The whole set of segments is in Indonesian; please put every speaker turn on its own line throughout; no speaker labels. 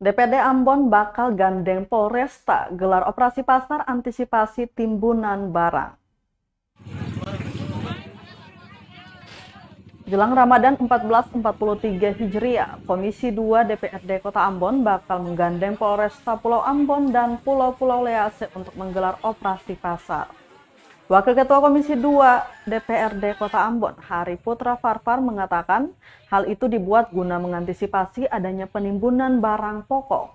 DPD Ambon bakal gandeng Polresta gelar operasi pasar antisipasi timbunan barang. Jelang Ramadan 1443 Hijriah, Komisi 2 DPRD Kota Ambon bakal menggandeng Polresta Pulau Ambon dan Pulau-Pulau Lease untuk menggelar operasi pasar. Wakil Ketua Komisi 2 DPRD Kota Ambon, Hari Putra Farfar mengatakan hal itu dibuat guna mengantisipasi adanya penimbunan barang pokok.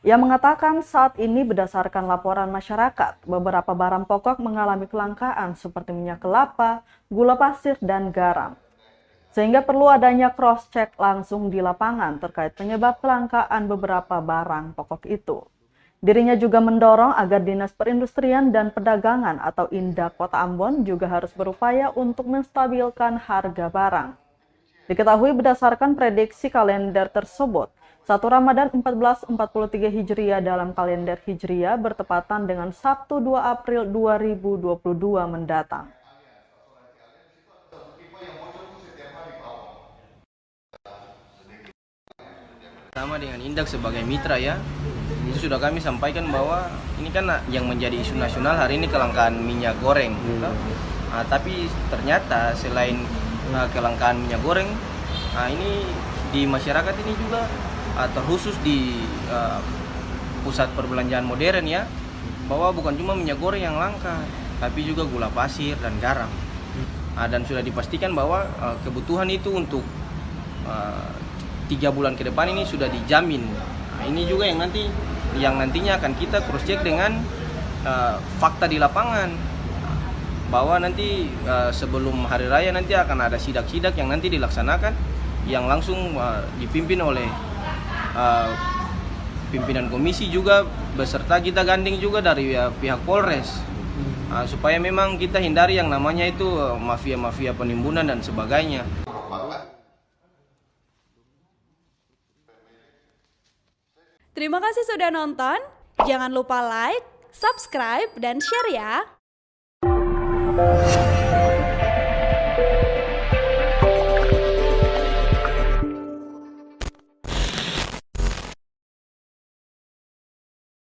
Ia mengatakan saat ini berdasarkan laporan masyarakat, beberapa barang pokok mengalami kelangkaan seperti minyak kelapa, gula pasir, dan garam. Sehingga perlu adanya cross-check langsung di lapangan terkait penyebab kelangkaan beberapa barang pokok itu. Dirinya juga mendorong agar Dinas Perindustrian dan Perdagangan atau Indak Kota Ambon juga harus berupaya untuk menstabilkan harga barang. Diketahui berdasarkan prediksi kalender tersebut, 1 Ramadan 1443 Hijriah dalam kalender Hijriah bertepatan dengan Sabtu 2 April 2022 mendatang.
Sama dengan Indak sebagai mitra ya, itu sudah kami sampaikan bahwa ini kan yang menjadi isu nasional hari ini kelangkaan minyak goreng. Tapi ternyata selain kelangkaan minyak goreng, ini di masyarakat ini juga terkhusus di pusat perbelanjaan modern ya, bahwa bukan cuma minyak goreng yang langka, tapi juga gula pasir dan garam. Dan sudah dipastikan bahwa kebutuhan itu untuk 3 bulan ke depan ini sudah dijamin. Ini juga yang nantinya akan kita cross check dengan fakta di lapangan, bahwa nanti sebelum hari raya nanti akan ada sidak-sidak yang nanti dilaksanakan, yang langsung dipimpin oleh pimpinan komisi juga, beserta kita gandeng juga dari pihak Polres, supaya memang kita hindari yang namanya itu mafia-mafia penimbunan dan sebagainya.
Terima kasih sudah nonton. Jangan lupa like, subscribe, dan share ya.